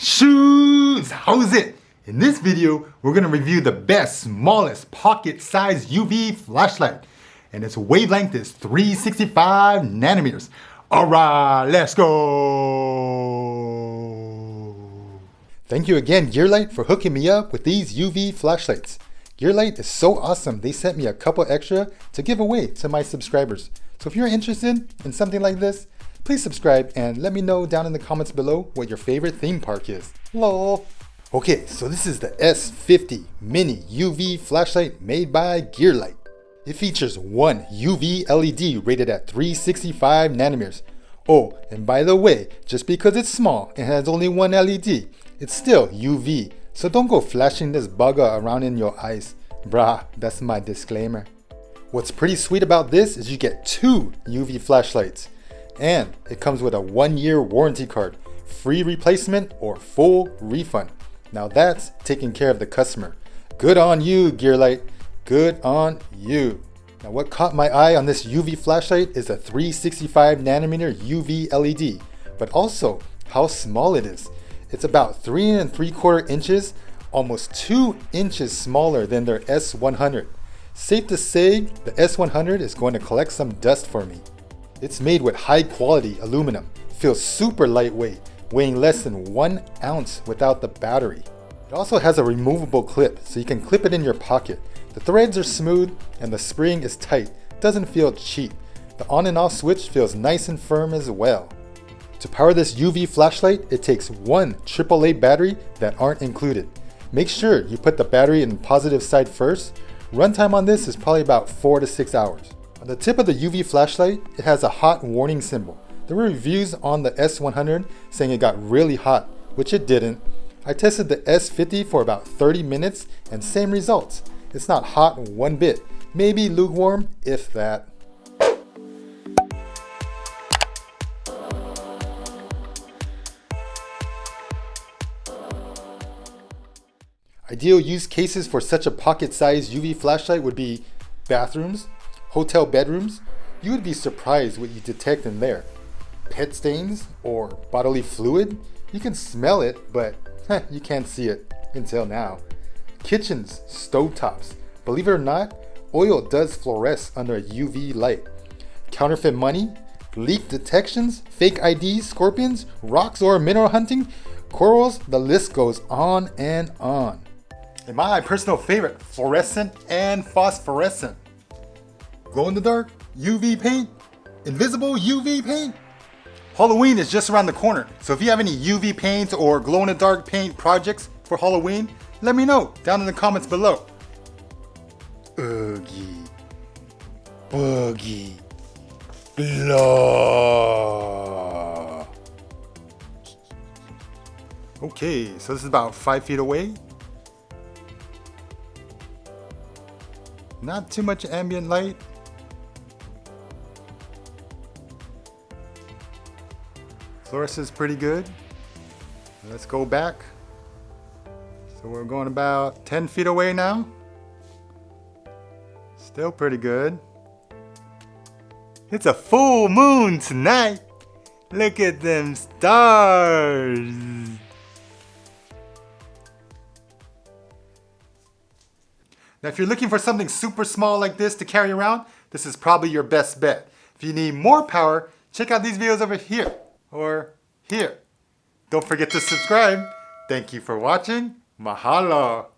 Shoes, how's it? In this video, we're gonna review the best, smallest, pocket-sized UV flashlight. And its wavelength is 365 nanometers. Alright, let's go! Thank you again, Gearlight, for hooking me up with these UV flashlights. Gearlight is so awesome, they sent me a couple extra to give away to my subscribers. So if you're interested in something like this, please subscribe and let me know down in the comments below what your favorite theme park is. Lol. Okay, so this is the S50 mini UV flashlight made by Gearlight. It features one UV LED rated at 365 nanometers. Oh, and by the way, just because it's small and has only one LED, it's still UV. So don't go flashing this bugger around in your eyes. Brah, that's my disclaimer. What's pretty sweet about this is you get two UV flashlights. And it comes with a 1-year warranty card, free replacement or full refund. Now that's taking care of the customer. Good on you, Gearlight. Good on you. Now what caught my eye on this UV flashlight is a 365 nanometer UV LED, but also how small it is. It's about 3 3/4 inches, almost 2 inches smaller than their S100. Safe to say, the S100 is going to collect some dust for me. It's made with high quality aluminum, feels super lightweight, weighing less than 1 ounce without the battery. It also has a removable clip, so you can clip it in your pocket. The threads are smooth and the spring is tight, doesn't feel cheap. The on and off switch feels nice and firm as well. To power this UV flashlight, it takes one AAA battery that aren't included. Make sure you put the battery in the positive side first. Runtime on this is probably about 4 to 6 hours. On the tip of the UV flashlight, it has a hot warning symbol. There were reviews on the S100 saying it got really hot, which it didn't. I tested the S50 for about 30 minutes and same results. It's not hot one bit, maybe lukewarm, if that. Ideal use cases for such a pocket-sized UV flashlight would be bathrooms, hotel bedrooms. You would be surprised what you detect in there. Pet stains or bodily fluid? You can smell it, but you can't see it until now. Kitchens, stovetops. Believe it or not, oil does fluoresce under a UV light. Counterfeit money, leak detections, fake IDs, scorpions, rocks or mineral hunting, corals, the list goes on and on. And my personal favorite, fluorescent and phosphorescent. Glow in the dark, UV paint, invisible UV paint. Halloween is just around the corner, so if you have any UV paint or glow in the dark paint projects for Halloween, let me know down in the comments below. Oogie, boogie, blah. Okay, so this is about 5 feet away. Not too much ambient light. Fluorescence is pretty good. Let's go back. So we're going about 10 feet away now. Still pretty good. It's a full moon tonight. Look at them stars. Now if you're looking for something super small like this to carry around, this is probably your best bet. If you need more power, check out these videos over here. Or here. Don't forget to subscribe. Thank you for watching. Mahalo.